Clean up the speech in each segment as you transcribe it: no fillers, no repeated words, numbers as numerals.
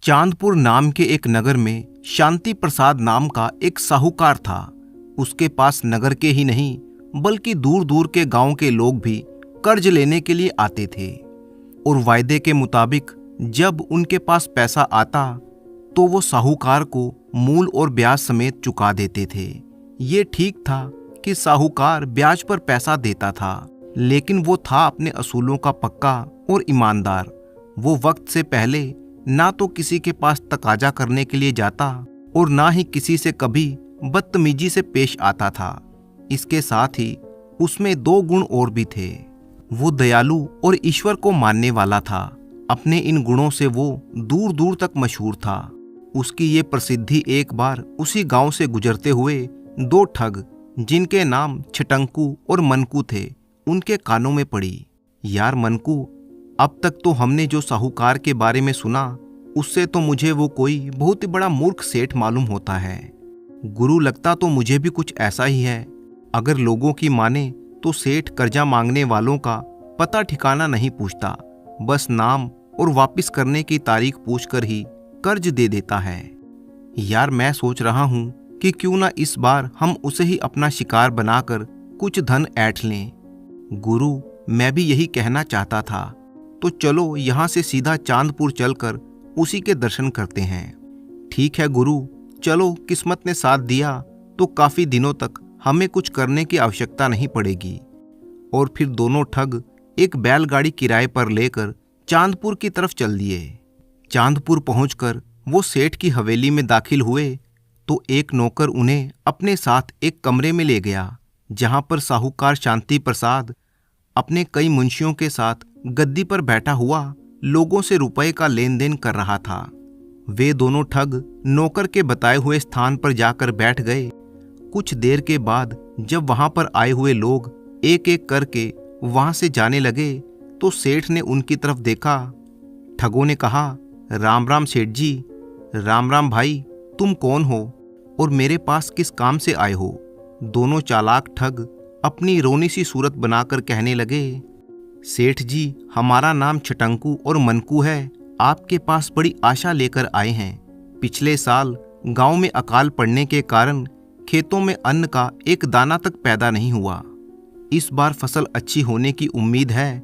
चांदपुर नाम के एक नगर में शांति प्रसाद नाम का एक साहूकार था। उसके पास नगर के ही नहीं बल्कि दूर दूर के गांव के लोग भी कर्ज लेने के लिए आते थे और वायदे के मुताबिक जब उनके पास पैसा आता तो वो साहूकार को मूल और ब्याज समेत चुका देते थे। ये ठीक था कि साहूकार ब्याज पर पैसा देता था, लेकिन वो था अपने असूलों का पक्का और ईमानदार। वो वक्त से पहले ना तो किसी के पास तकाजा करने के लिए जाता और ना ही किसी से कभी बदतमीजी से पेश आता था। इसके साथ ही उसमें दो गुण और भी थे। वो दयालु और ईश्वर को मानने वाला था। अपने इन गुणों से वो दूर दूर तक मशहूर था। उसकी ये प्रसिद्धि एक बार उसी गांव से गुजरते हुए दो ठग, जिनके नाम छटंकू और मनकू थे, उनके कानों में पड़ी। यार मनकू, अब तक तो हमने जो साहूकार के बारे में सुना उससे तो मुझे वो कोई बहुत ही बड़ा मूर्ख सेठ मालूम होता है। गुरु, लगता तो मुझे भी कुछ ऐसा ही है। अगर लोगों की माने तो सेठ कर्जा मांगने वालों का पता ठिकाना नहीं पूछता, बस नाम और वापस करने की तारीख पूछकर ही कर्ज दे देता है। यार मैं सोच रहा हूँ कि क्यों ना इस बार हम उसे ही अपना शिकार बनाकर कुछ धन ऐंठ लें। गुरु, मैं भी यही कहना चाहता था, तो चलो यहाँ से सीधा चांदपुर चलकर उसी के दर्शन करते हैं। ठीक है गुरु, चलो, किस्मत ने साथ दिया तो काफी दिनों तक हमें कुछ करने की आवश्यकता नहीं पड़ेगी। और फिर दोनों ठग एक बैलगाड़ी किराए पर लेकर चांदपुर की तरफ चल दिए। चांदपुर पहुंचकर वो सेठ की हवेली में दाखिल हुए तो एक नौकर उन्हें अपने साथ एक कमरे में ले गया, जहां पर साहूकार शांति प्रसाद अपने कई मुंशियों के साथ गद्दी पर बैठा हुआ लोगों से रुपए का लेन देन कर रहा था। वे दोनों ठग नौकर के बताए हुए स्थान पर जाकर बैठ गए। कुछ देर के बाद जब वहां पर आए हुए लोग एक एक करके वहां से जाने लगे तो सेठ ने उनकी तरफ देखा। ठगों ने कहा, राम राम सेठ जी। राम राम भाई, तुम कौन हो और मेरे पास किस काम से आए हो? दोनों चालाक ठग अपनी रोनी सी सूरत बनाकर कहने लगे, सेठ जी, हमारा नाम छटंकू और मनकू है। आपके पास बड़ी आशा लेकर आए हैं। पिछले साल गांव में अकाल पड़ने के कारण खेतों में अन्न का एक दाना तक पैदा नहीं हुआ। इस बार फसल अच्छी होने की उम्मीद है,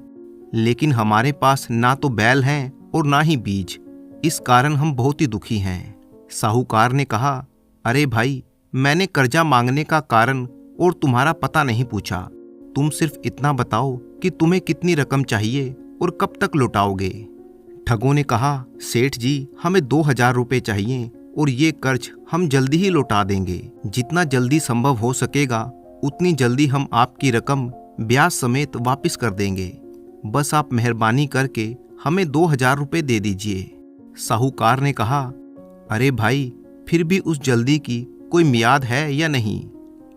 लेकिन हमारे पास ना तो बैल हैं और ना ही बीज। इस कारण हम बहुत ही दुखी हैं। साहूकार ने कहा, अरे भाई, मैंने कर्जा मांगने का कारण और तुम्हारा पता नहीं पूछा। तुम सिर्फ इतना बताओ कि तुम्हें कितनी रकम चाहिए और कब तक लौटाओगे। ठगों ने कहा, सेठ जी, हमें 2000 रुपये चाहिए और ये कर्ज हम जल्दी ही लौटा देंगे। जितना जल्दी संभव हो सकेगा उतनी जल्दी हम आपकी रकम ब्याज समेत वापस कर देंगे। बस आप मेहरबानी करके हमें 2000 रुपये दे दीजिए। साहूकार ने कहा, अरे भाई, फिर भी उस जल्दी की कोई मियाद है या नहीं?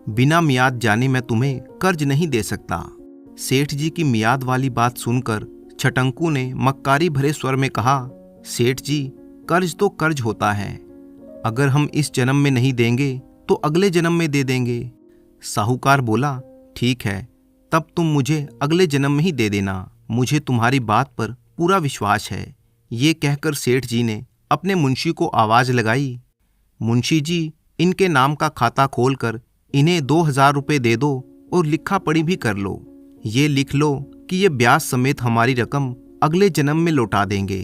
बिना मियाद जाने मैं तुम्हें कर्ज नहीं दे सकता। सेठ जी की मियाद वाली बात सुनकर छटंकू ने मक्कारी भरे स्वर में कहा, सेठ जी, कर्ज तो कर्ज होता है। अगर हम इस जन्म में नहीं देंगे तो अगले जन्म में दे देंगे। साहूकार बोला, ठीक है, तब तुम मुझे अगले जन्म में ही दे देना। मुझे तुम्हारी बात पर पूरा विश्वास है। ये कहकर सेठ जी ने अपने मुंशी को आवाज लगाई, मुंशी जी, इनके नाम का खाता खोलकर इन्हें 2000 रुपये दे दो और लिखा पढ़ी भी कर लो। ये लिख लो कि ये ब्याज समेत हमारी रकम अगले जन्म में लौटा देंगे।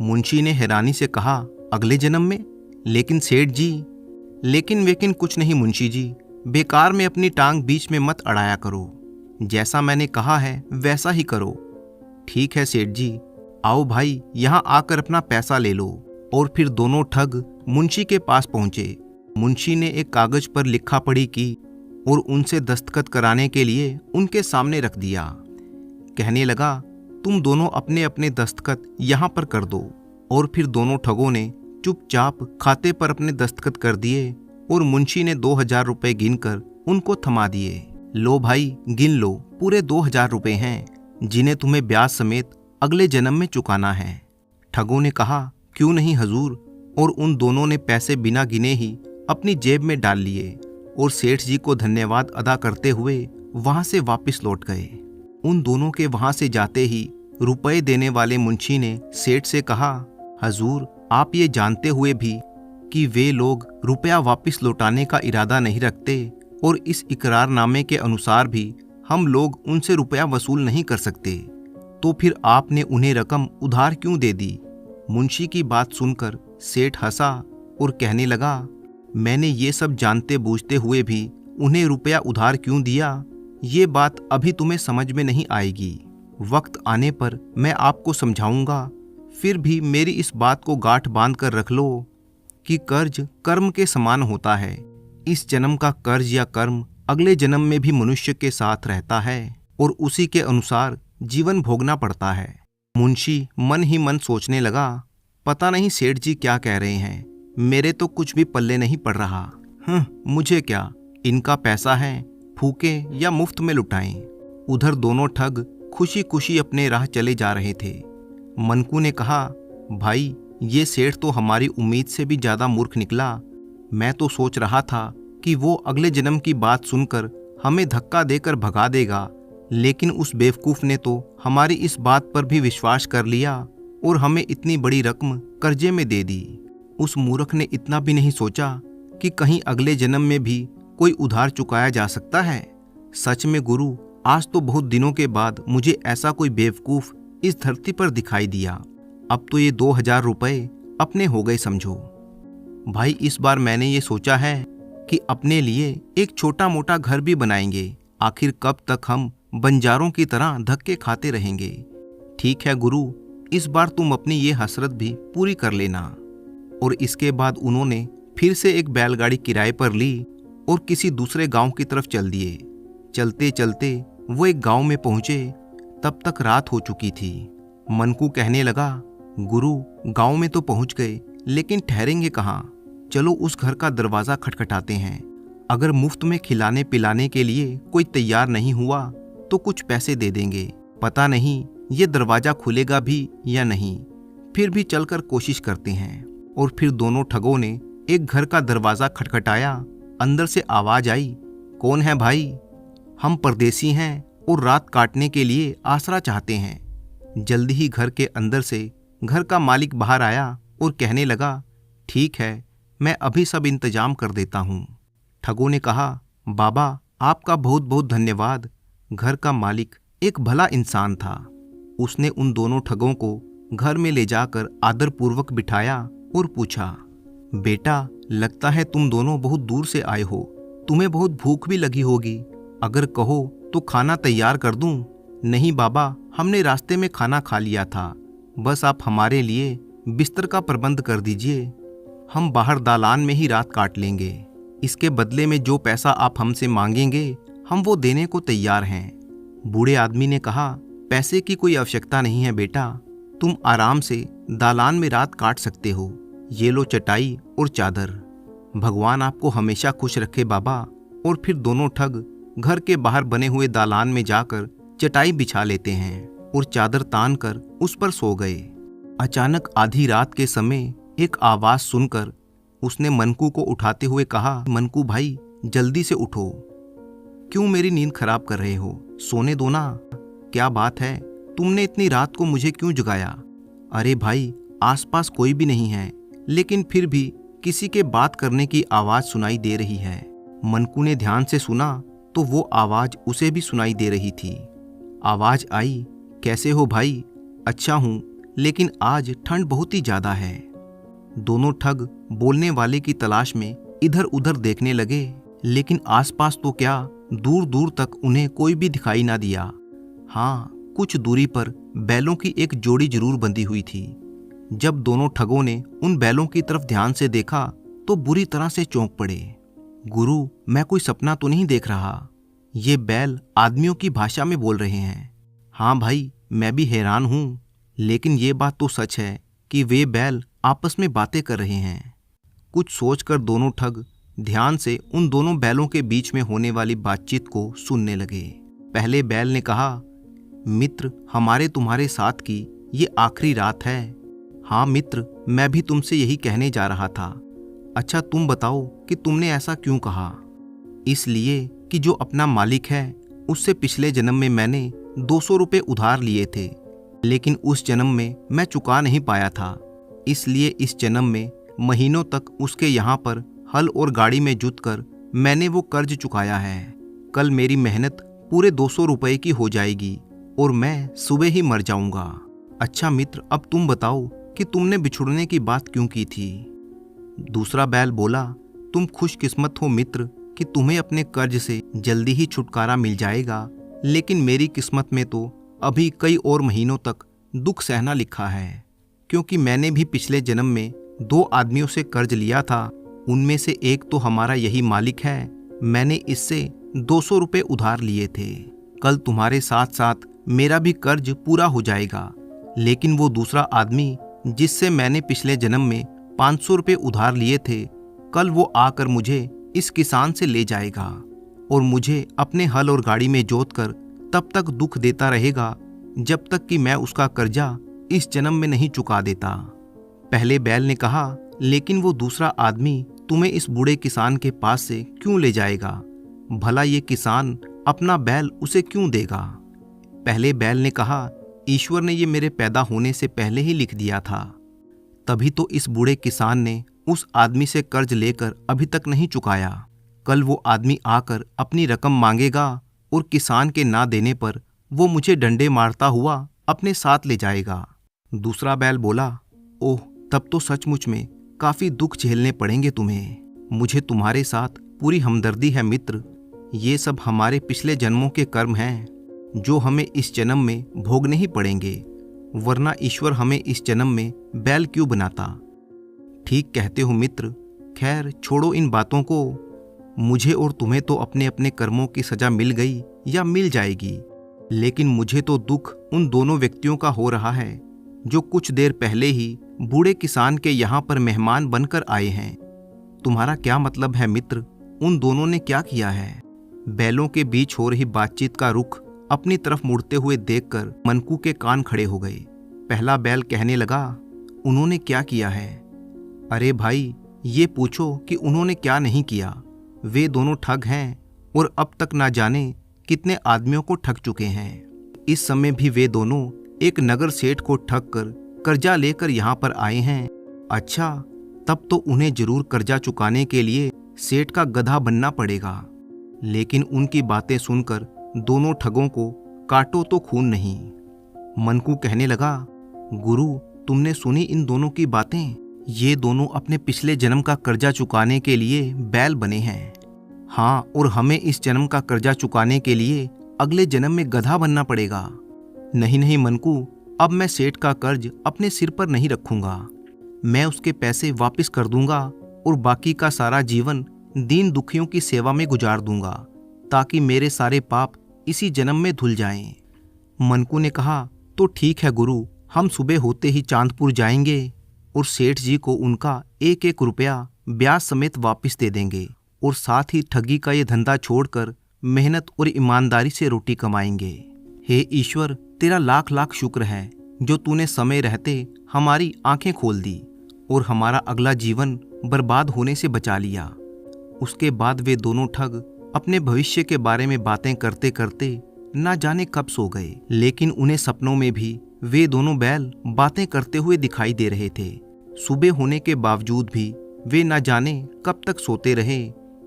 मुंशी ने हैरानी से कहा, अगले जन्म में? लेकिन सेठ जी। लेकिन वेकिन कुछ नहीं मुंशी जी, बेकार में अपनी टांग बीच में मत अड़ाया करो। जैसा मैंने कहा है वैसा ही करो। ठीक है सेठ जी, आओ भाई, यहाँ आकर अपना पैसा ले लो। और फिर दोनों ठग मुंशी के पास पहुंचे। मुंशी ने एक कागज पर लिखा पढ़ी की और उनसे दस्तखत कराने के लिए उनके सामने रख दिया। कहने लगा, तुम दोनों अपने अपने दस्तखत यहाँ पर कर दो। और फिर दोनों ठगों ने चुपचाप खाते पर अपने दस्तखत कर दिए और मुंशी ने 2000 रुपये गिनकर उनको थमा दिए। लो भाई, गिन लो, पूरे 2000 रुपये हैं, जिन्हें तुम्हें ब्याज समेत अगले जन्म में चुकाना है। ठगों ने कहा, क्यों नहीं हजूर। और उन दोनों ने पैसे बिना गिने ही अपनी जेब में डाल लिए और सेठ जी को धन्यवाद अदा करते हुए वहां से वापस लौट गए। उन दोनों के वहां से जाते ही रुपए देने वाले मुंशी ने सेठ से कहा, हजूर, आप ये जानते हुए भी कि वे लोग रुपया वापस लौटाने का इरादा नहीं रखते और इस इकरारनामे के अनुसार भी हम लोग उनसे रुपया वसूल नहीं कर सकते, तो फिर आपने उन्हें रकम उधार क्यों दे दी? मुंशी की बात सुनकर सेठ हंसा और कहने लगा, मैंने ये सब जानते बूझते हुए भी उन्हें रुपया उधार क्यों दिया, ये बात अभी तुम्हें समझ में नहीं आएगी। वक्त आने पर मैं आपको समझाऊंगा। फिर भी मेरी इस बात को गांठ बांध कर रख लो कि कर्ज कर्म के समान होता है। इस जन्म का कर्ज या कर्म अगले जन्म में भी मनुष्य के साथ रहता है और उसी के अनुसार जीवन भोगना पड़ता है। मुंशी मन ही मन सोचने लगा, पता नहीं सेठ जी क्या कह रहे हैं, मेरे तो कुछ भी पल्ले नहीं पड़ रहा। मुझे क्या, इनका पैसा है, फूके या मुफ्त में लुटाएं। उधर दोनों ठग खुशी खुशी अपने राह चले जा रहे थे। मनकू ने कहा, भाई ये सेठ तो हमारी उम्मीद से भी ज्यादा मूर्ख निकला। मैं तो सोच रहा था कि वो अगले जन्म की बात सुनकर हमें धक्का देकर भगा देगा, लेकिन उस बेवकूफ ने तो हमारी इस बात पर भी विश्वास कर लिया और हमें इतनी बड़ी रकम कर्जे में दे दी। उस मूर्ख ने इतना भी नहीं सोचा कि कहीं अगले जन्म में भी कोई उधार चुकाया जा सकता है। सच में गुरु, आज तो बहुत दिनों के बाद मुझे ऐसा कोई बेवकूफ इस धरती पर दिखाई दिया। अब तो ये 2000 रुपए अपने हो गए समझो। भाई इस बार मैंने ये सोचा है कि अपने लिए एक छोटा मोटा घर भी बनाएंगे। आखिर कब तक हम बंजारों की तरह धक्के खाते रहेंगे। ठीक है गुरु, इस बार तुम अपनी ये हसरत भी पूरी कर लेना। और इसके बाद उन्होंने फिर से एक बैलगाड़ी किराए पर ली और किसी दूसरे गांव की तरफ चल दिए। चलते चलते वो एक गांव में पहुंचे, तब तक रात हो चुकी थी। मनकू कहने लगा, गुरु गांव में तो पहुंच गए, लेकिन ठहरेंगे कहाँ? चलो उस घर का दरवाजा खटखटाते हैं। अगर मुफ्त में खिलाने पिलाने के लिए कोई तैयार नहीं हुआ तो कुछ पैसे दे देंगे। पता नहीं ये दरवाजा खुलेगा भी या नहीं, फिर भी चलकर कोशिश करते हैं। और फिर दोनों ठगों ने एक घर का दरवाजा खटखटाया। अंदर से आवाज आई, कौन है भाई? हम परदेसी हैं और रात काटने के लिए आसरा चाहते हैं। जल्दी ही घर के अंदर से घर का मालिक बाहर आया और कहने लगा, ठीक है, मैं अभी सब इंतजाम कर देता हूँ। ठगों ने कहा, बाबा आपका बहुत बहुत धन्यवाद। घर का मालिक एक भला इंसान था। उसने उन दोनों ठगों को घर में ले जाकर आदरपूर्वक बिठाया और पूछा, बेटा लगता है तुम दोनों बहुत दूर से आए हो, तुम्हें बहुत भूख भी लगी होगी। अगर कहो तो खाना तैयार कर दूं? नहीं बाबा, हमने रास्ते में खाना खा लिया था, बस आप हमारे लिए बिस्तर का प्रबंध कर दीजिए। हम बाहर दालान में ही रात काट लेंगे। इसके बदले में जो पैसा आप हमसे मांगेंगे हम वो देने को तैयार हैं। बूढ़े आदमी ने कहा, पैसे की कोई आवश्यकता नहीं है बेटा, तुम आराम से दालान में रात काट सकते हो। ये लो चटाई और चादर। भगवान आपको हमेशा खुश रखे बाबा। और फिर दोनों ठग घर के बाहर बने हुए दालान में जाकर चटाई बिछा लेते हैं और चादर तान कर उस पर सो गए। अचानक आधी रात के समय एक आवाज सुनकर उसने मनकू को उठाते हुए कहा, मनकू भाई जल्दी से उठो, क्यों मेरी नींद खराब कर रहे हो? सोने दो ना। क्या बात है, तुमने इतनी रात को मुझे क्यों जगाया? अरे भाई आसपास कोई भी नहीं है, लेकिन फिर भी किसी के बात करने की आवाज सुनाई दे रही है। मनकू ने ध्यान से सुना तो वो आवाज उसे भी सुनाई दे रही थी। आवाज आई, कैसे हो भाई? अच्छा हूं, लेकिन आज ठंड बहुत ही ज्यादा है। दोनों ठग बोलने वाले की तलाश में इधर उधर देखने लगे, लेकिन आसपास तो क्या दूर दूर तक उन्हें कोई भी दिखाई ना दिया। हाँ, कुछ दूरी पर बैलों की एक जोड़ी जरूर बंधी हुई थी। जब दोनों ठगों ने उन बैलों की तरफ ध्यान से देखा तो बुरी तरह से चौंक पड़े। गुरु, मैं कोई सपना तो नहीं देख रहा? ये बैल आदमियों की भाषा में बोल रहे हैं। हाँ भाई, मैं भी हैरान हूँ, लेकिन ये बात तो सच है कि वे बैल आपस में बातें कर रहे हैं। कुछ सोचकर दोनों ठग ध्यान से उन दोनों बैलों के बीच में होने वाली बातचीत को सुनने लगे। पहले बैल ने कहा, मित्र, हमारे तुम्हारे साथ की ये आखिरी रात है। हाँ मित्र, मैं भी तुमसे यही कहने जा रहा था। अच्छा तुम बताओ कि तुमने ऐसा क्यों कहा? इसलिए कि जो अपना मालिक है उससे पिछले जन्म में मैंने 200 रुपये उधार लिए थे, लेकिन उस जन्म में मैं चुका नहीं पाया था, इसलिए इस जन्म में महीनों तक उसके यहाँ पर हल और गाड़ी में जुत कर मैंने वो कर्ज चुकाया है। कल मेरी मेहनत पूरे 200 रुपए की हो जाएगी और मैं सुबह ही मर जाऊंगा। अच्छा मित्र, अब तुम बताओ कि तुमने बिछुड़ने की बात क्यों की थी? दूसरा बैल बोला, तुम खुशकिस्मत हो मित्र कि तुम्हें अपने कर्ज से जल्दी ही छुटकारा मिल जाएगा, लेकिन मेरी किस्मत में तो अभी कई और महीनों तक दुख सहना लिखा है, क्योंकि मैंने भी पिछले जन्म में 2 आदमियों से कर्ज लिया था। उनमें से एक तो हमारा यही मालिक है। मैंने इससे 200 रुपये उधार लिए थे। कल तुम्हारे साथ साथ मेरा भी कर्ज पूरा हो जाएगा, लेकिन वो दूसरा आदमी जिससे मैंने पिछले जन्म में 500 रुपये उधार लिए थे, कल वो आकर मुझे इस किसान से ले जाएगा और मुझे अपने हल और गाड़ी में जोत कर तब तक दुख देता रहेगा जब तक कि मैं उसका कर्जा इस जन्म में नहीं चुका देता। पहले बैल ने कहा, लेकिन वो दूसरा आदमी तुम्हें इस बूढ़े किसान के पास से क्यों ले जाएगा? भला ये किसान अपना बैल उसे क्यों देगा? पहले बैल ने कहा, ईश्वर ने ये मेरे पैदा होने से पहले ही लिख दिया था। तभी तो इस बूढ़े किसान ने उस आदमी से कर्ज लेकर अभी तक नहीं चुकाया। कल वो आदमी आकर अपनी रकम मांगेगा और किसान के ना देने पर वो मुझे डंडे मारता हुआ अपने साथ ले जाएगा। दूसरा बैल बोला, ओह, तब तो सचमुच में काफी दुख झेलने पड़ेंगे तुम्हें। मुझे तुम्हारे साथ पूरी हमदर्दी है मित्र। ये सब हमारे पिछले जन्मों के कर्म हैं, जो हमें इस जन्म में भोगने ही पड़ेंगे, वरना ईश्वर हमें इस जन्म में बैल क्यों बनाता? ठीक कहते हो मित्र। खैर छोड़ो इन बातों को। मुझे और तुम्हें तो अपने अपने कर्मों की सजा मिल गई या मिल जाएगी, लेकिन मुझे तो दुख उन दोनों व्यक्तियों का हो रहा है जो कुछ देर पहले ही बूढ़े किसान के यहाँ पर मेहमान बनकर आए हैं। तुम्हारा क्या मतलब है मित्र? उन दोनों ने क्या किया है? बैलों के बीच हो रही बातचीत का रुख अपनी तरफ मुड़ते हुए देखकर मनकू के कान खड़े हो गए। पहला बैल कहने लगा, उन्होंने क्या किया है? अरे भाई, ये पूछो कि उन्होंने क्या नहीं किया। वे दोनों ठग हैं और अब तक ना जाने कितने आदमियों को ठग चुके हैं। इस समय भी वे दोनों एक नगर सेठ को ठग कर कर्जा लेकर यहाँ पर आए हैं। अच्छा, तब तो उन्हें जरूर कर्जा चुकाने के लिए सेठ का गधा बनना पड़ेगा। लेकिन उनकी बातें सुनकर दोनों ठगों को काटो तो खून नहीं। मनकू कहने लगा, गुरु, तुमने सुनी इन दोनों की बातें? ये दोनों अपने पिछले जन्म का कर्जा चुकाने के लिए बैल बने हैं। हाँ, और हमें इस जन्म का कर्जा चुकाने के लिए अगले जन्म में गधा बनना पड़ेगा। नहीं नहीं मनकू, अब मैं सेठ का कर्ज अपने सिर पर नहीं रखूंगा। मैं उसके पैसे वापस कर दूंगा और बाकी का सारा जीवन दीन दुखियों की सेवा में गुजार दूंगा, ताकि मेरे सारे पाप इसी जन्म में धुल जाएं। मनकू ने कहा, तो ठीक है गुरु, हम सुबह होते ही चांदपुर जाएंगे और सेठ जी को उनका 1-1 रुपया ब्याज समेत वापस दे देंगे और साथ ही ठगी का ये धंधा छोड़कर मेहनत और ईमानदारी से रोटी कमाएंगे। हे ईश्वर, तेरा लाख लाख शुक्र है जो तूने समय रहते हमारी आंखें खोल दी और हमारा अगला जीवन बर्बाद होने से बचा लिया। उसके बाद वे दोनों ठग अपने भविष्य के बारे में बातें करते करते ना जाने कब सो गए, लेकिन उन्हें सपनों में भी वे दोनों बैल बातें करते हुए दिखाई दे रहे थे। सुबह होने के बावजूद भी वे ना जाने कब तक सोते रहे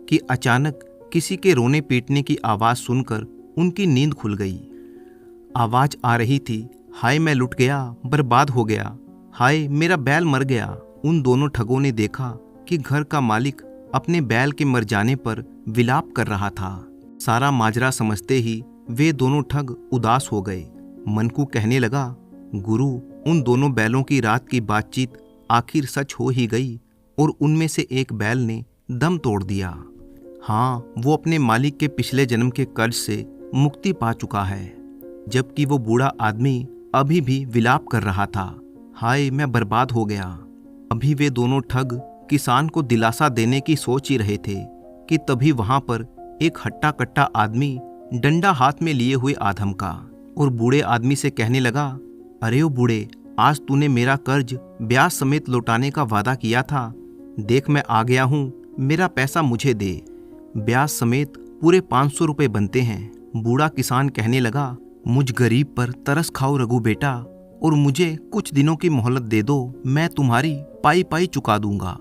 कि अचानक किसी के रोने पीटने की आवाज सुनकर उनकी नींद खुल गई। आवाज आ रही थी, हाय मैं लुट गया, बर्बाद हो गया, हाय मेरा बैल मर गया। उन दोनों ठगों ने देखा कि घर का मालिक अपने बैल के मर जाने पर विलाप कर रहा था। सारा माजरा समझते ही वे दोनों ठग उदास हो गए। मनकू कहने लगा, गुरु, उन दोनों बैलों की रात की बातचीत आखिर सच हो ही गई और उनमें से एक बैल ने दम तोड़ दिया। हाँ, वो अपने मालिक के पिछले जन्म के कर्ज से मुक्ति पा चुका है, जबकि वो बूढ़ा आदमी अभी भी विलाप कर रहा था, हाय मैं बर्बाद हो गया। अभी वे दोनों ठग किसान को दिलासा देने की सोच ही रहे थे कि तभी वहां पर एक हट्टा कट्टा आदमी डंडा हाथ में लिए हुए आ धमका और बूढ़े आदमी से कहने लगा, अरे ओ बूढ़े, आज तूने मेरा कर्ज ब्याज समेत लौटाने का वादा किया था। देख मैं आ गया हूँ, मेरा पैसा मुझे दे। ब्याज समेत पूरे 500 रुपये बनते हैं। बूढ़ा किसान कहने लगा, मुझ गरीब पर तरस खाओ रघु बेटा, और मुझे कुछ दिनों की मोहलत दे दो, मैं तुम्हारी पाई पाई चुका दूंगा।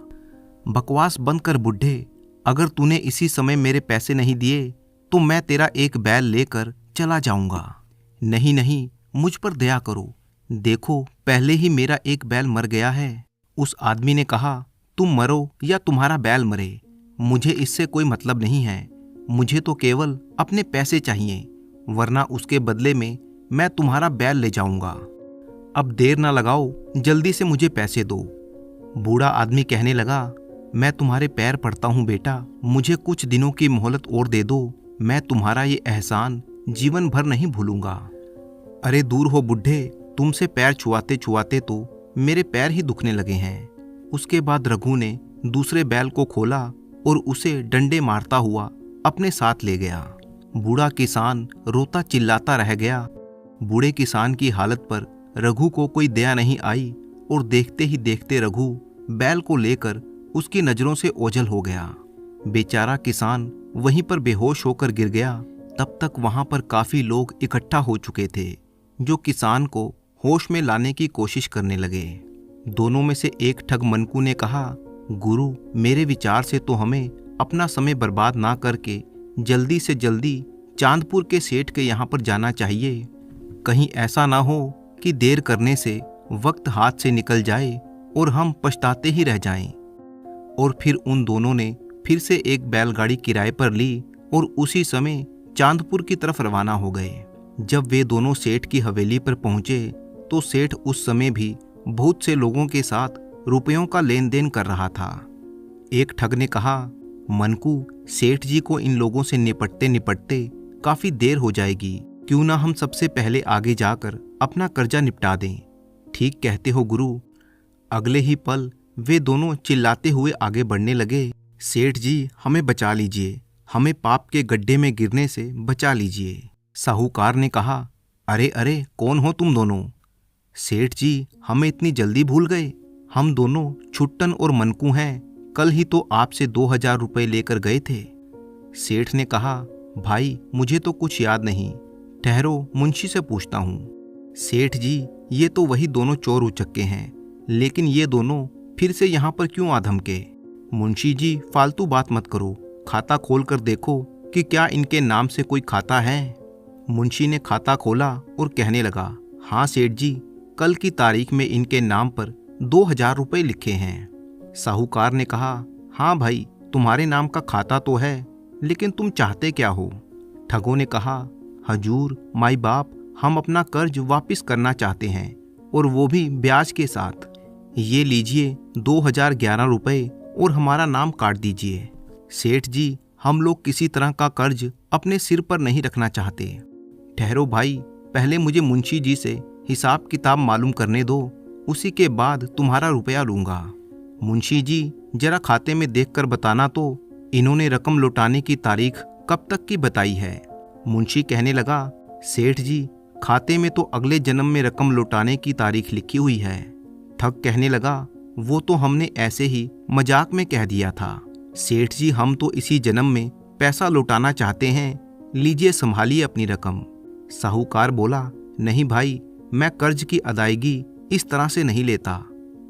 बकवास बंद कर बुढ़े, अगर तूने इसी समय मेरे पैसे नहीं दिए तो मैं तेरा एक बैल लेकर चला जाऊंगा। नहीं नहीं, मुझ पर दया करो, देखो पहले ही मेरा एक बैल मर गया है। उस आदमी ने कहा, तुम मरो या तुम्हारा बैल मरे, मुझे इससे कोई मतलब नहीं है, मुझे तो केवल अपने पैसे चाहिए, वरना उसके बदले में मैं तुम्हारा बैल ले जाऊंगा। अब देर ना लगाओ, जल्दी से मुझे पैसे दो। बूढ़ा आदमी कहने लगा, मैं तुम्हारे पैर पड़ता हूँ बेटा, मुझे कुछ दिनों की मोहलत और दे दो, मैं तुम्हारा ये एहसान जीवन भर नहीं भूलूंगा। अरे दूर हो बुढ़े, तुमसे पैर छुआते छुआते तो मेरे पैर ही दुखने लगे हैं। उसके बाद रघु ने दूसरे बैल को खोला और उसे डंडे मारता हुआ अपने साथ ले गया। बूढ़ा किसान रोता चिल्लाता रह गया। बूढ़े किसान की हालत पर रघु को कोई दया नहीं आई और देखते ही देखते रघु बैल को लेकर उसकी नजरों से ओझल हो गया। बेचारा किसान वहीं पर बेहोश होकर गिर गया। तब तक वहां पर काफी लोग इकट्ठा हो चुके थे जो किसान को होश में लाने की कोशिश करने लगे। दोनों में से एक ठग मनकू ने कहा, गुरु, मेरे विचार से तो हमें अपना समय बर्बाद ना करके जल्दी से जल्दी चांदपुर के सेठ के यहाँ पर जाना चाहिए। कहीं ऐसा ना हो कि देर करने से वक्त हाथ से निकल जाए और हम पछताते ही रह जाएं। और फिर उन दोनों ने फिर से एक बैलगाड़ी किराए पर ली और उसी समय चांदपुर की तरफ रवाना हो गए। जब वे दोनों सेठ की हवेली पर पहुंचे तो सेठ उस समय भी बहुत से लोगों के साथ रुपयों का लेन देन कर रहा था। एक ठग ने कहा, मनकू, सेठ जी को इन लोगों से निपटते निपटते काफी देर हो जाएगी, क्यों ना हम सबसे पहले आगे जाकर अपना कर्जा निपटा दें। ठीक कहते हो गुरु। अगले ही पल वे दोनों चिल्लाते हुए आगे बढ़ने लगे, सेठ जी हमें बचा लीजिए, हमें पाप के गड्ढे में गिरने से बचा लीजिए। साहूकार ने कहा, अरे अरे, कौन हो तुम दोनों? सेठ जी, हमें इतनी जल्दी भूल गए? हम दोनों छुट्टन और मनकू हैं, कल ही तो आपसे 2000 रुपये लेकर गए थे। सेठ ने कहा, भाई मुझे तो कुछ याद नहीं, ठहरो मुंशी से पूछता हूँ। सेठ जी, ये तो वही दोनों चोर उचक्के हैं, लेकिन ये दोनों फिर से यहाँ पर क्यों आ धमके? मुंशी जी, फालतू बात मत करो, खाता खोल कर देखो कि क्या इनके नाम से कोई खाता है। मुंशी ने खाता खोला और कहने लगा, हाँ सेठ जी, कल की तारीख में इनके नाम पर 2000 रुपये लिखे हैं। साहूकार ने कहा, हाँ भाई, तुम्हारे नाम का खाता तो है, लेकिन तुम चाहते क्या हो? ठगों ने कहा, हजूर, माई बाप, हम अपना कर्ज वापस करना चाहते हैं, और वो भी ब्याज के साथ। ये लीजिए 2011 रुपये और हमारा नाम काट दीजिए। सेठ जी, हम लोग किसी तरह का कर्ज अपने सिर पर नहीं रखना चाहते। ठहरो भाई, पहले मुझे मुंशी जी से हिसाब किताब मालूम करने दो, उसी के बाद तुम्हारा रुपया लूंगा। मुंशी जी, जरा खाते में देखकर बताना तो, इन्होंने रकम लौटाने की तारीख कब तक की बताई है? मुंशी कहने लगा, सेठ जी, खाते में तो अगले जन्म में रकम लौटाने की तारीख लिखी हुई है। ठग कहने लगा, वो तो हमने ऐसे ही मजाक में कह दिया था। सेठ जी, हम तो इसी जन्म में पैसा लौटाना चाहते हैं, लीजिए संभालिए अपनी रकम। साहूकार बोला, नहीं भाई, मैं कर्ज की अदायगी इस तरह से नहीं लेता,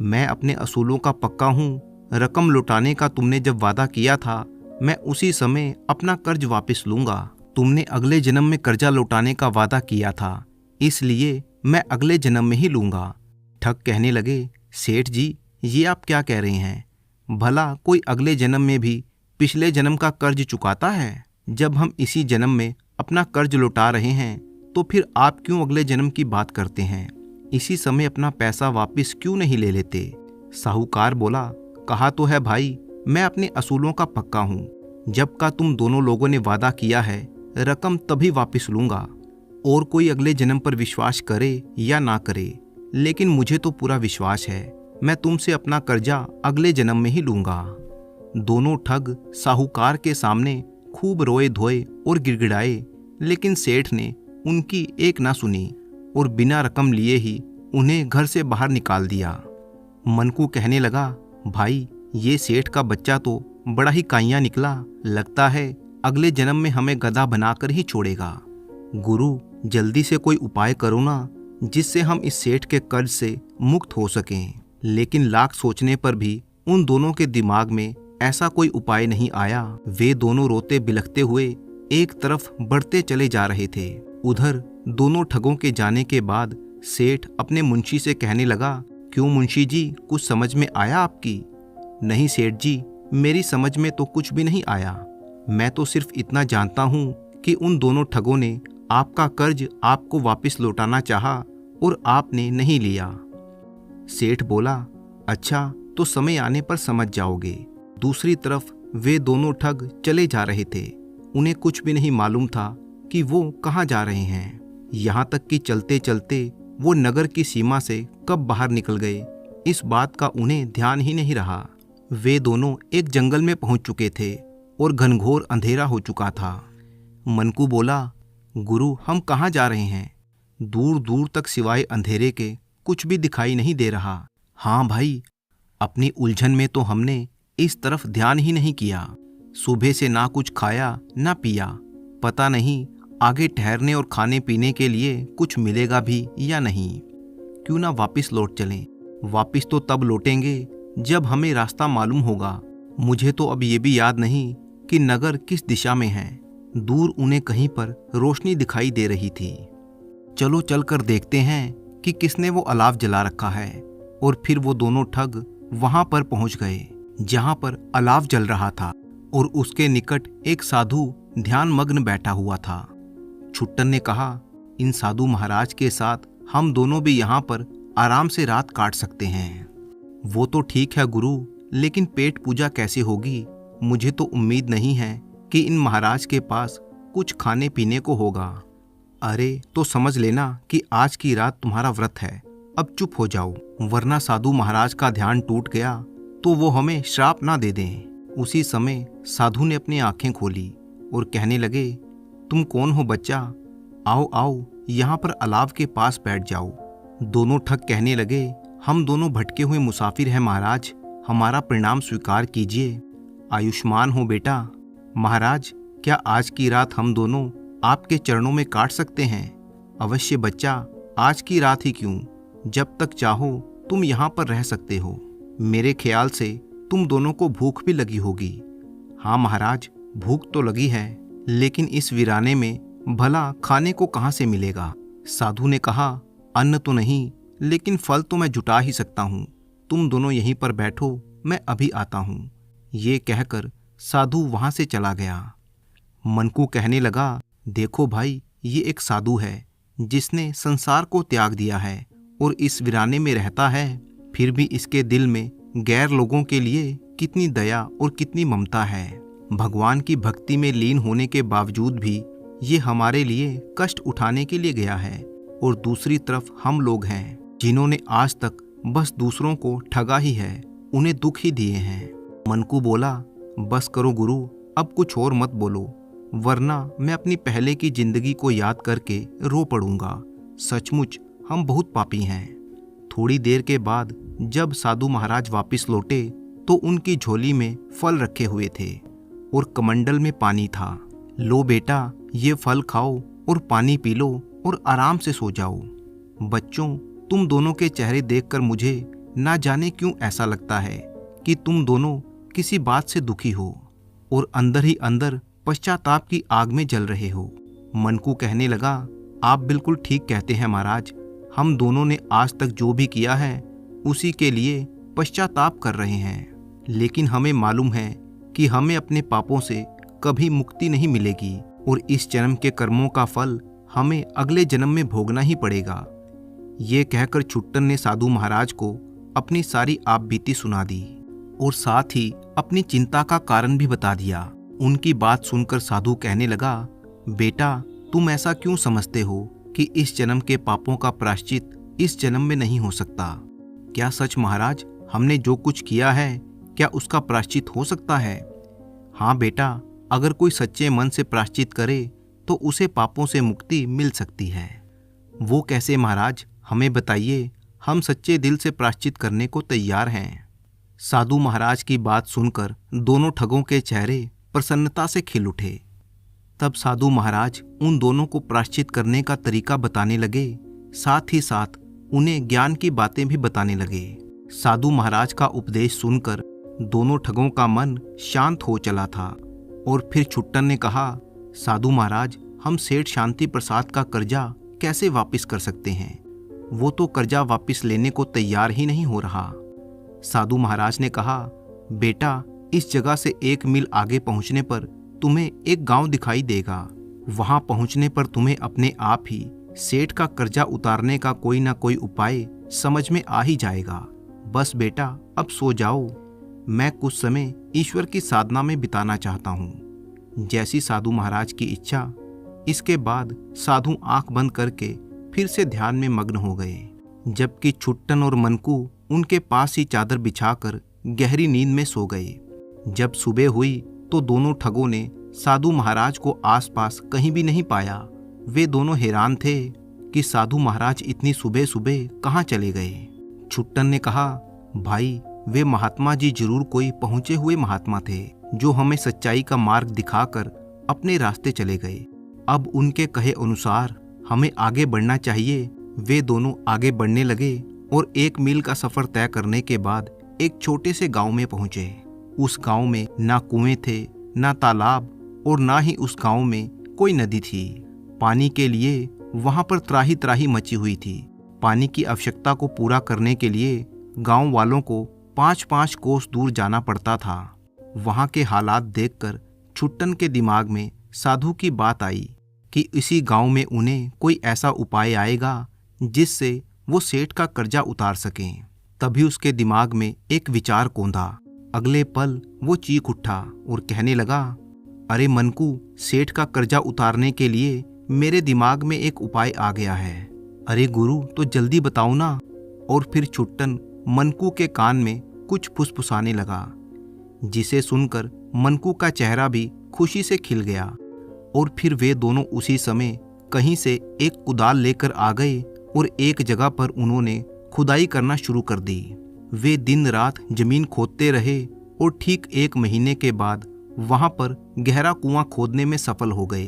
मैं अपने असूलों का पक्का हूँ। रकम लौटाने का तुमने जब वादा किया था, मैं उसी समय अपना कर्ज वापस लूंगा। तुमने अगले जन्म में कर्जा लौटाने का वादा किया था, इसलिए मैं अगले जन्म में ही लूंगा। ठग कहने लगे, सेठ जी, ये आप क्या कह रहे हैं? भला कोई अगले जन्म में भी पिछले जन्म का कर्ज चुकाता है? जब हम इसी जन्म में अपना कर्ज लौटा रहे हैं, तो फिर आप क्यों अगले जन्म की बात करते हैं? इसी समय अपना पैसा वापस क्यों नहीं ले लेते? साहूकार बोला, कहा तो है भाई, मैं अपने असूलों का पक्का हूँ। जब का तुम दोनों लोगों ने वादा किया है, रकम तभी वापस लूंगा। और कोई अगले जन्म पर विश्वास करे या ना करे, लेकिन मुझे तो पूरा विश्वास है, मैं तुमसे अपना कर्जा अगले जन्म में ही लूंगा। दोनों ठग साहूकार के सामने खूब रोए धोए और गिड़गिड़ाए, लेकिन सेठ ने उनकी एक ना सुनी और बिना रकम लिए ही उन्हें घर से बाहर निकाल दिया। मनकू कहने लगा, भाई, ये सेठ का बच्चा तो बड़ा ही काइयां निकला, लगता है अगले जन्म में हमें गधा बनाकर ही छोड़ेगा। गुरु, जल्दी से कोई उपाय करो ना, जिससे हम इस सेठ के कर्ज से मुक्त हो सकें। लेकिन लाख सोचने पर भी उन दोनों के दिमाग में ऐसा कोई उपाय नहीं आया। वे दोनों रोते बिलखते हुए एक तरफ बढ़ते चले जा रहे थे। उधर दोनों ठगों के जाने के बाद सेठ अपने मुंशी से कहने लगा, क्यों मुंशी जी, कुछ समझ में आया आपकी? नहीं सेठ जी, मेरी समझ में तो कुछ भी नहीं आया। मैं तो सिर्फ इतना जानता हूँ कि उन दोनों ठगों ने आपका कर्ज आपको वापस लौटाना चाहा और आपने नहीं लिया। सेठ बोला, अच्छा, तो समय आने पर समझ जाओगे। दूसरी तरफ वे दोनों ठग चले जा रहे थे। उन्हें कुछ भी नहीं मालूम था कि वो कहाँ जा रहे हैं। यहाँ तक कि चलते चलते वो नगर की सीमा से कब बाहर निकल गए, इस बात का उन्हें ध्यान ही नहीं रहा। वे दोनों एक जंगल में पहुंच चुके थे और घनघोर अंधेरा हो चुका था। मनकू बोला, गुरु, हम कहाँ जा रहे हैं? दूर दूर तक सिवाय अंधेरे के कुछ भी दिखाई नहीं दे रहा। हाँ भाई, अपनी उलझन में तो हमने इस तरफ ध्यान ही नहीं किया। सुबह से ना कुछ खाया ना पिया। पता नहीं आगे ठहरने और खाने पीने के लिए कुछ मिलेगा भी या नहीं। क्यों ना वापस लौट चलें? वापस तो तब लौटेंगे जब हमें रास्ता मालूम होगा। मुझे तो अब ये भी याद नहीं कि नगर किस दिशा में है। दूर उन्हें कहीं पर रोशनी दिखाई दे रही थी। चलो चलकर देखते हैं कि किसने वो अलाव जला रखा है। और फिर वो दोनों ठग वहां पर पहुंच गए जहां पर अलाव जल रहा था और उसके निकट एक साधु ध्यान मग्न बैठा हुआ था। छुट्टन ने कहा, इन साधु महाराज के साथ हम दोनों भी यहाँ पर आराम से रात काट सकते हैं। वो तो ठीक है गुरु, लेकिन पेट पूजा कैसे होगी? मुझे तो उम्मीद नहीं है कि इन महाराज के पास कुछ खाने पीने को होगा। अरे तो समझ लेना कि आज की रात तुम्हारा व्रत है। अब चुप हो जाओ, वरना साधु महाराज का ध्यान टूट गया तो वो हमें श्राप ना दे दें। उसी समय साधु ने अपनी आंखें खोली और कहने लगे, तुम कौन हो बच्चा? आओ आओ, यहाँ पर अलाव के पास बैठ जाओ। दोनों ठग कहने लगे, हम दोनों भटके हुए मुसाफिर हैं महाराज, हमारा प्रणाम स्वीकार कीजिए। आयुष्मान हो बेटा। महाराज, क्या आज की रात हम दोनों आपके चरणों में काट सकते हैं? अवश्य बच्चा, आज की रात ही क्यों, जब तक चाहो तुम यहाँ पर रह सकते हो। मेरे ख्याल से तुम दोनों को भूख भी लगी होगी। हाँ महाराज, भूख तो लगी है, लेकिन इस वीराने में भला खाने को कहाँ से मिलेगा? साधु ने कहा, अन्न तो नहीं, लेकिन फल तो मैं जुटा ही सकता हूँ। तुम दोनों यहीं पर बैठो, मैं अभी आता हूँ। ये कहकर साधु वहाँ से चला गया। मनकू कहने लगा, देखो भाई, ये एक साधु है जिसने संसार को त्याग दिया है और इस वीराने में रहता है, फिर भी इसके दिल में गैर लोगों के लिए कितनी दया और कितनी ममता है। भगवान की भक्ति में लीन होने के बावजूद भी ये हमारे लिए कष्ट उठाने के लिए गया है। और दूसरी तरफ हम लोग हैं जिन्होंने आज तक बस दूसरों को ठगा ही है, उन्हें दुख ही दिए हैं। मनकू बोला, बस करो गुरु, अब कुछ और मत बोलो, वरना मैं अपनी पहले की जिंदगी को याद करके रो पड़ूंगा। सचमुच हम बहुत पापी हैं। थोड़ी देर के बाद जब साधु महाराज वापस लौटे तो उनकी झोली में फल रखे हुए थे और कमंडल में पानी था। लो बेटा, ये फल खाओ और पानी पी लो और आराम से सो जाओ। बच्चों, तुम दोनों के चेहरे देखकर मुझे ना जाने क्यों ऐसा लगता है कि तुम दोनों किसी बात से दुखी हो और अंदर ही अंदर पश्चाताप की आग में जल रहे हो। मनकू कहने लगा, आप बिल्कुल ठीक कहते हैं महाराज, हम दोनों ने आज तक जो भी किया है उसी के लिए पश्चाताप कर रहे हैं। लेकिन हमें मालूम है कि हमें अपने पापों से कभी मुक्ति नहीं मिलेगी और इस जन्म के कर्मों का फल हमें अगले जन्म में भोगना ही पड़ेगा। ये कहकर छुट्टन ने साधु महाराज को अपनी सारी आपबीती सुना दी और साथ ही अपनी चिंता का कारण भी बता दिया। उनकी बात सुनकर साधु कहने लगा, बेटा, तुम ऐसा क्यों समझते हो कि इस जन्म के पापों का प्रायश्चित इस जन्म में नहीं हो सकता? क्या सच महाराज, हमने जो कुछ किया है क्या उसका प्रायश्चित हो सकता है? हाँ बेटा, अगर कोई सच्चे मन से प्रायश्चित करे तो उसे पापों से मुक्ति मिल सकती है। वो कैसे महाराज, हमें बताइए, हम सच्चे दिल से प्रायश्चित करने को तैयार हैं। साधु महाराज की बात सुनकर दोनों ठगों के चेहरे प्रसन्नता से खिल उठे। तब साधु महाराज उन दोनों को प्रायश्चित करने का तरीका बताने लगे साथ ही साथ उन्हें ज्ञान की बातें भी बताने लगे। साधु महाराज का उपदेश सुनकर दोनों ठगों का मन शांत हो चला था। और फिर छुट्टन ने कहा, साधु महाराज, हम सेठ शांति प्रसाद का कर्जा कैसे वापस कर सकते हैं? वो तो कर्जा वापस लेने को तैयार ही नहीं हो रहा। साधु महाराज ने कहा, बेटा, इस जगह से 1 मील आगे पहुंचने पर तुम्हें एक गांव दिखाई देगा। वहां पहुंचने पर तुम्हें अपने आप ही सेठ का कर्जा उतारने का कोई ना कोई उपाय समझ में आ ही जाएगा। बस बेटा, अब सो जाओ। मैं कुछ समय ईश्वर की साधना में बिताना चाहता हूँ। जैसी साधु महाराज की इच्छा। इसके बाद साधु आंख बंद करके फिर से ध्यान में मग्न हो गए, जबकि छुट्टन और मनकू उनके पास ही चादर बिछाकर गहरी नींद में सो गए। जब सुबह हुई तो दोनों ठगों ने साधु महाराज को आसपास कहीं भी नहीं पाया। वे दोनों हैरान थे कि साधु महाराज इतनी सुबह सुबह कहाँ चले गए। छुट्टन ने कहा, भाई, वे महात्मा जी जरूर कोई पहुंचे हुए महात्मा थे जो हमें सच्चाई का मार्ग दिखाकर अपने रास्ते चले गए। अब उनके कहे अनुसार हमें आगे बढ़ना चाहिए। वे दोनों आगे बढ़ने लगे और 1 मील का सफर तय करने के बाद एक छोटे से गांव में पहुंचे। उस गांव में ना कुएं थे, ना तालाब, और ना ही उस गांव में कोई नदी थी। पानी के लिए वहां पर त्राही त्राही मची हुई थी। पानी की आवश्यकता को पूरा करने के लिए गांव वालों को 5-5 कोस दूर जाना पड़ता था। वहां के हालात देखकर छुट्टन के दिमाग में साधु की बात आई कि इसी गांव में उन्हें कोई ऐसा उपाय आएगा जिससे वो सेठ का कर्जा उतार सकें। तभी उसके दिमाग में एक विचार कौंधा। अगले पल वो चीख उठा और कहने लगा, अरे मनकू, सेठ का कर्जा उतारने के लिए मेरे दिमाग में एक उपाय आ गया है। अरे गुरु, तो जल्दी बताओ ना। और फिर छुट्टन मनकू के कान में कुछ फुसफुसाने लगा, जिसे सुनकर मनकू का चेहरा भी खुशी से खिल गया। और फिर वे दोनों उसी समय कहीं से एक कुदाल लेकर आ गए और एक जगह पर उन्होंने खुदाई करना शुरू कर दी। वे दिन रात जमीन खोदते रहे और ठीक 1 महीने के बाद वहां पर गहरा कुआं खोदने में सफल हो गए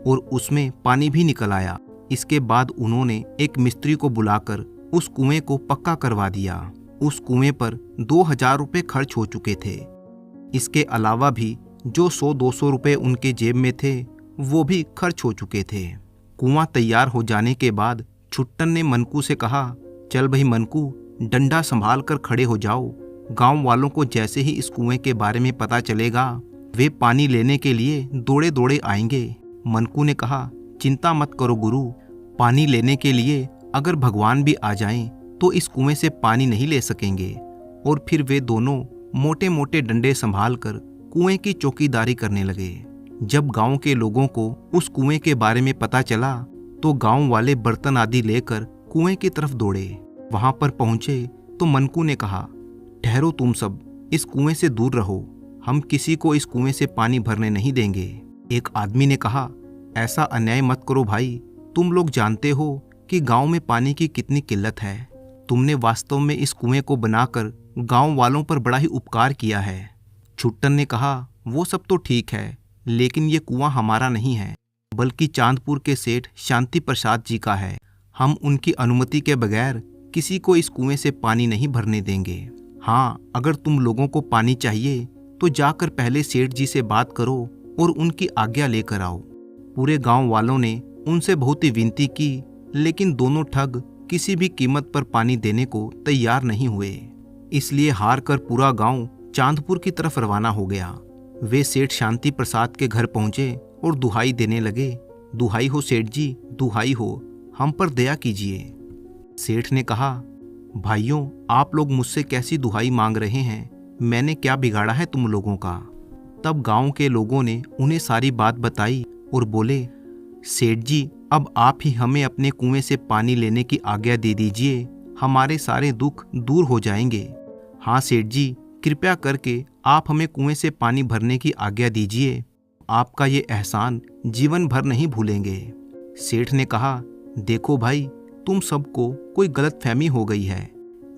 और उसमें पानी भी निकल आया। इसके बाद उन्होंने एक मिस्त्री को बुलाकर उस कुएं को पक्का करवा दिया। उस कुएं पर 2000 रुपये खर्च हो चुके थे। इसके अलावा भी जो 100-200 रुपये उनके जेब में थे वो भी खर्च हो चुके थे। कुआं तैयार हो जाने के बाद छुट्टन ने मनकू से कहा, चल भाई मनकू, डंडा संभाल कर खड़े हो जाओ। गांव वालों को जैसे ही इस कुएं के बारे में पता चलेगा वे पानी लेने के लिए दौड़े दौड़े आएंगे। मनकू ने कहा, चिंता मत करो गुरु, पानी लेने के लिए अगर भगवान भी आ जाएं तो इस कुएं से पानी नहीं ले सकेंगे। और फिर वे दोनों मोटे मोटे डंडे संभालकर कुएं की चौकीदारी करने लगे। जब गांव के लोगों को उस कुएं के बारे में पता चला तो गांव वाले बर्तन आदि लेकर कुएं की तरफ दौड़े। वहां पर पहुंचे तो मनकू ने कहा, ठहरो तुम सब, इस कुएं से दूर रहो, हम किसी को इस कुएं से पानी भरने नहीं देंगे। एक आदमी ने कहा, ऐसा अन्याय मत करो भाई, तुम लोग जानते हो कि गांव में पानी की कितनी किल्लत है। तुमने वास्तव में इस कुएं को बनाकर गांव वालों पर बड़ा ही उपकार किया है। छुट्टन ने कहा, वो सब तो ठीक है, लेकिन ये कुआं हमारा नहीं है, बल्कि चांदपुर के सेठ शांति प्रसाद जी का है। हम उनकी अनुमति के बगैर किसी को इस कुएं से पानी नहीं भरने देंगे। हाँ, अगर तुम लोगों को पानी चाहिए तो जाकर पहले सेठ जी से बात करो और उनकी आज्ञा लेकर आओ। पूरे गांव वालों ने उनसे बहुत ही विनती की, लेकिन दोनों ठग किसी भी कीमत पर पानी देने को तैयार नहीं हुए। इसलिए हार कर पूरा गांव चांदपुर की तरफ रवाना हो गया। वे सेठ शांति प्रसाद के घर पहुंचे और दुहाई देने लगे, दुहाई हो सेठ जी, दुहाई हो, हम पर दया कीजिए। सेठ ने कहा, भाइयों, आप लोग मुझसे कैसी दुहाई मांग रहे हैं? मैंने क्या बिगाड़ा है तुम लोगों का? तब गांव के लोगों ने उन्हें सारी बात बताई और बोले, सेठ जी, अब आप ही हमें अपने कुएं से पानी लेने की आज्ञा दे दीजिए, हमारे सारे दुख दूर हो जाएंगे। हाँ सेठ जी, कृपया करके आप हमें कुएं से पानी भरने की आज्ञा दीजिए, आपका ये एहसान जीवन भर नहीं भूलेंगे। सेठ ने कहा, देखो भाई, तुम सबको कोई गलतफहमी हो गई है।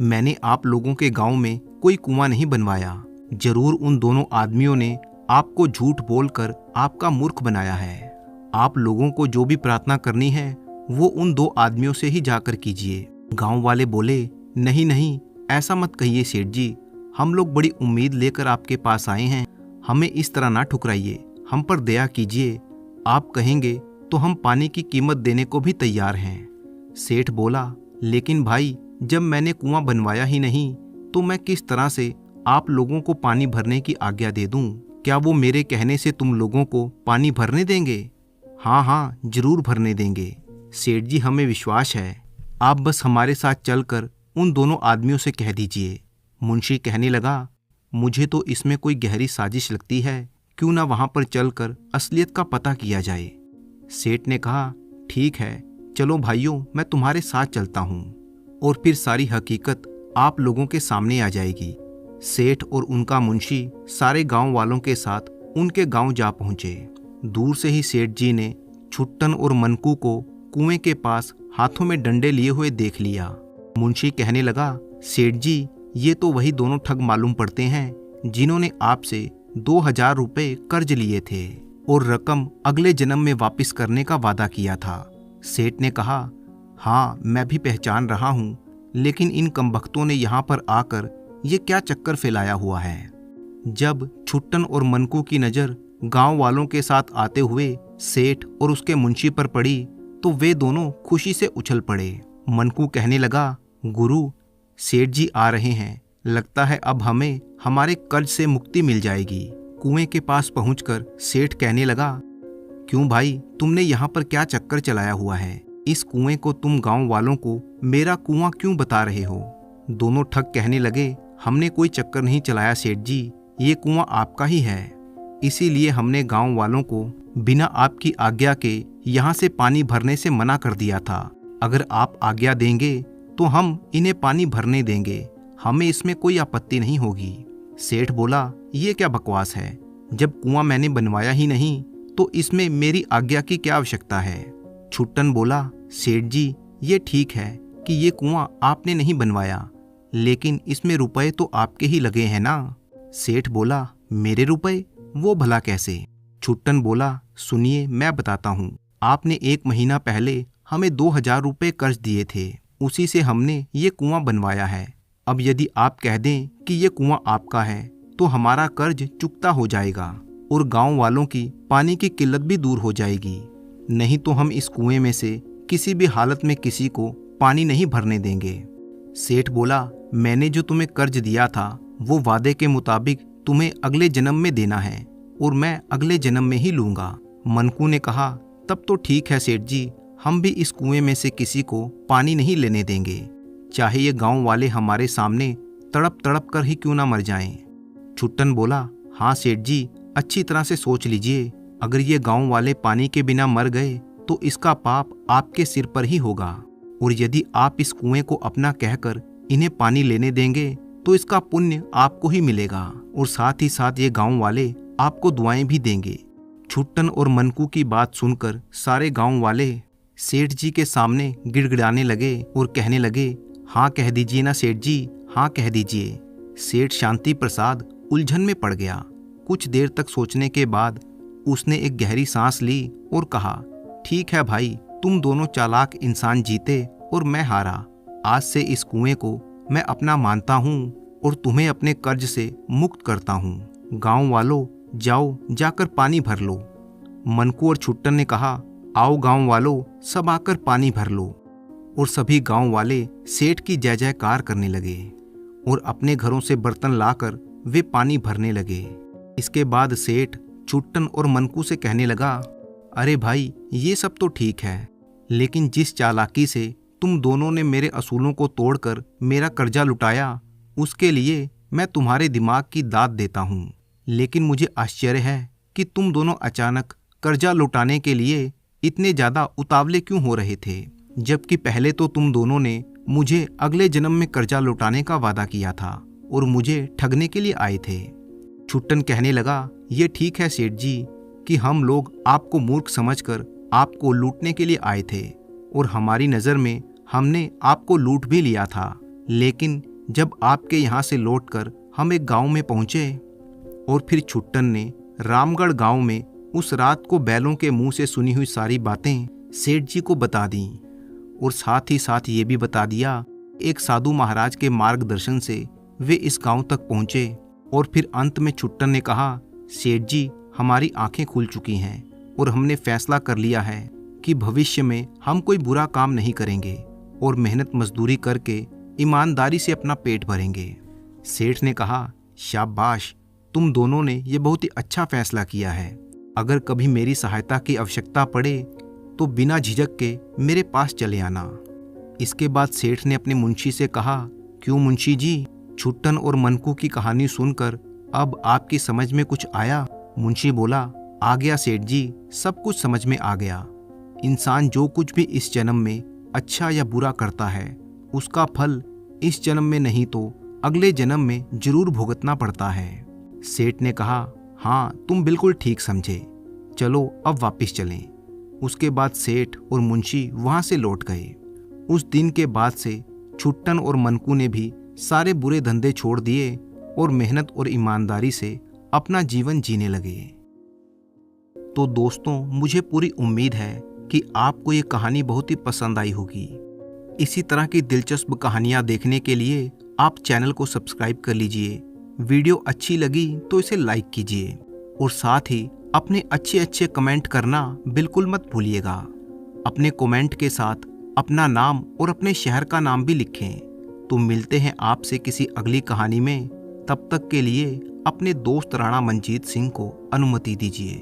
मैंने आप लोगों के गांव में कोई कुआं नहीं बनवाया। जरूर उन दोनों आदमियों ने आपको झूठ बोलकर आपका मूर्ख बनाया है। आप लोगों को जो भी प्रार्थना करनी है वो उन 2 आदमियों से ही जाकर कीजिए। गांव वाले बोले, नहीं नहीं, ऐसा मत कहिए सेठ जी, हम लोग बड़ी उम्मीद लेकर आपके पास आए हैं, हमें इस तरह ना ठुकराइए, हम पर दया कीजिए, आप कहेंगे तो हम पानी की कीमत देने को भी तैयार हैं। सेठ बोला, लेकिन भाई, जब मैंने कुआं बनवाया ही नहीं तो मैं किस तरह से आप लोगों को पानी भरने की आज्ञा दे दूं? क्या वो मेरे कहने से तुम लोगों को पानी भरने देंगे? हाँ हाँ, जरूर भरने देंगे सेठ जी, हमें विश्वास है, आप बस हमारे साथ चलकर उन दोनों आदमियों से कह दीजिए। मुंशी कहने लगा, मुझे तो इसमें कोई गहरी साजिश लगती है, क्यों ना वहां पर चलकर असलियत का पता किया जाए। सेठ ने कहा, ठीक है, चलो भाइयों, मैं तुम्हारे साथ चलता हूँ, और फिर सारी हकीकत आप लोगों के सामने आ जाएगी। सेठ और उनका मुंशी सारे गांव वालों के साथ उनके गांव जा पहुंचे। दूर से ही सेठ जी ने छुट्टन और मनकू को कुएं के पास हाथों में डंडे लिए हुए देख लिया। मुंशी कहने लगा, सेठ जी, ये तो वही दोनों ठग मालूम पड़ते हैं जिन्होंने आपसे 2000 रुपये कर्ज लिए थे और रकम अगले जन्म में वापस करने का वादा किया था। सेठ ने कहा, हाँ, मैं भी पहचान रहा हूँ, लेकिन इन कमबख्तों ने यहाँ पर आकर ये क्या चक्कर फैलाया हुआ है। जब छुट्टन और मनकू की नज़र गांव वालों के साथ आते हुए सेठ और उसके मुंशी पर पड़ी तो वे दोनों खुशी से उछल पड़े। मनकू कहने लगा, गुरु, सेठ जी आ रहे हैं, लगता है अब हमें हमारे कर्ज से मुक्ति मिल जाएगी। कुएं के पास पहुंचकर सेठ कहने लगा, क्यों भाई, तुमने यहाँ पर क्या चक्कर चलाया हुआ है? इस कुएं को तुम गांव वालों को मेरा कुआं क्यों बता रहे हो? दोनों ठग कहने लगे, हमने कोई चक्कर नहीं चलाया सेठ जी, ये कुआं आपका ही है, इसीलिए हमने गांव वालों को बिना आपकी आज्ञा के यहाँ से पानी भरने से मना कर दिया था। अगर आप आज्ञा देंगे तो हम इन्हें पानी भरने देंगे, हमें इसमें कोई आपत्ति नहीं होगी। सेठ बोला, ये क्या बकवास है, जब कुआं मैंने बनवाया ही नहीं तो इसमें मेरी आज्ञा की क्या आवश्यकता है? छुट्टन बोला, सेठ जी, ये ठीक है कि ये कुआं आपने नहीं बनवाया, लेकिन इसमें रुपए तो आपके ही लगे हैं ना। सेठ बोला, मेरे रुपए? वो भला कैसे? छुट्टन बोला, सुनिए, मैं बताता हूँ। आपने 1 महीना पहले हमें 2000 रुपये कर्ज दिए थे, उसी से हमने ये कुआं बनवाया है। अब यदि आप कह दें कि ये कुआं आपका है तो हमारा कर्ज चुकता हो जाएगा और गांव वालों की पानी की किल्लत भी दूर हो जाएगी, नहीं तो हम इस कुएं में से किसी भी हालत में किसी को पानी नहीं भरने देंगे। सेठ बोला, मैंने जो तुम्हें कर्ज दिया था वो वादे के मुताबिक तुम्हें अगले जन्म में देना है और मैं अगले जन्म में ही लूंगा। मनकू ने कहा, तब तो ठीक है सेठ जी, हम भी इस कुएं में से किसी को पानी नहीं लेने देंगे, चाहे ये गांव वाले हमारे सामने तड़प तड़प कर ही क्यों ना मर जाएं। छुट्टन बोला, हाँ सेठ जी, अच्छी तरह से सोच लीजिए, अगर ये गांव वाले पानी के बिना मर गए तो इसका पाप आपके सिर पर ही होगा, और यदि आप इस कुएं को अपना कहकर इन्हें पानी लेने देंगे तो इसका पुण्य आपको ही मिलेगा और साथ ही साथ ये गांव वाले आपको दुआएं भी देंगे। छुट्टन और मनकू की बात सुनकर सारे गांव वाले सेठ जी के सामने गिड़गिड़ाने लगे और कहने लगे, हाँ कह दीजिए ना सेठ जी, हाँ कह दीजिए। सेठ शांति प्रसाद उलझन में पड़ गया। कुछ देर तक सोचने के बाद उसने एक गहरी सांस ली और कहा, ठीक है भाई, तुम दोनों चालाक इंसान जीते और मैं हारा। आज से इस कुएं को मैं अपना मानता हूँ और तुम्हें अपने कर्ज से मुक्त करता हूँ। गांव वालों, जाओ जाकर पानी भर लो। मनकू और छुट्टन ने कहा, आओ गांव वालों, सब आकर पानी भर लो। और सभी गांव वाले सेठ की जय जयकार करने लगे और अपने घरों से बर्तन लाकर वे पानी भरने लगे। इसके बाद सेठ छुट्टन और मनकू से कहने लगा, अरे भाई, ये सब तो ठीक है, लेकिन जिस चालाकी से तुम दोनों ने मेरे असूलों को तोड़कर मेरा कर्जा लुटाया, उसके लिए मैं तुम्हारे दिमाग की दाद देता हूँ। लेकिन मुझे आश्चर्य है कि तुम दोनों अचानक कर्जा लुटाने के लिए इतने ज़्यादा उतावले क्यों हो रहे थे, जबकि पहले तो तुम दोनों ने मुझे अगले जन्म में कर्जा लुटाने का वादा किया था और मुझे ठगने के लिए आए थे। छुट्टन कहने लगा, ये ठीक है सेठ जी कि हम लोग आपको मूर्ख समझकर आपको लूटने के लिए आए थे और हमारी नज़र में हमने आपको लूट भी लिया था, लेकिन जब आपके यहाँ से लौटकर हम एक गांव में पहुँचे और फिर छुट्टन ने रामगढ़ गांव में उस रात को बैलों के मुंह से सुनी हुई सारी बातें सेठ जी को बता दी और साथ ही साथ ये भी बता दिया एक साधु महाराज के मार्गदर्शन से वे इस गांव तक पहुंचे। और फिर अंत में छुट्टन ने कहा, सेठ जी, हमारी आंखें खुल चुकी हैं और हमने फैसला कर लिया है कि भविष्य में हम कोई बुरा काम नहीं करेंगे और मेहनत मजदूरी करके ईमानदारी से अपना पेट भरेंगे। सेठ ने कहा, शाबाश, तुम दोनों ने ये बहुत ही अच्छा फैसला किया है। अगर कभी मेरी सहायता की आवश्यकता पड़े तो बिना झिझक के मेरे पास चले आना। इसके बाद सेठ ने अपने मुंशी से कहा, क्यों मुंशी जी, छुट्टन और मनकू की कहानी सुनकर अब आपकी समझ में कुछ आया? मुंशी बोला, आ गया सेठ जी, सब कुछ समझ में आ गया। इंसान जो कुछ भी इस जन्म में अच्छा या बुरा करता है उसका फल इस जन्म में नहीं तो अगले जन्म में जरूर भुगतना पड़ता है। सेठ ने कहा, हाँ, तुम बिल्कुल ठीक समझे, चलो अब वापस चलें। उसके बाद सेठ और मुंशी वहां से लौट गए। उस दिन के बाद से छुट्टन और मनकू ने भी सारे बुरे धंधे छोड़ दिए और मेहनत और ईमानदारी से अपना जीवन जीने लगे। तो दोस्तों, मुझे पूरी उम्मीद है कि आपको ये कहानी बहुत ही पसंद आई होगी। इसी तरह की दिलचस्प कहानियाँ देखने के लिए आप चैनल को सब्सक्राइब कर लीजिए। वीडियो अच्छी लगी तो इसे लाइक कीजिए और साथ ही अपने अच्छे कमेंट करना बिल्कुल मत भूलिएगा। अपने कमेंट के साथ अपना नाम और अपने शहर का नाम भी लिखें। तो मिलते हैं आपसे किसी अगली कहानी में। तब तक के लिए अपने दोस्त राणा मंजीत सिंह को अनुमति दीजिए।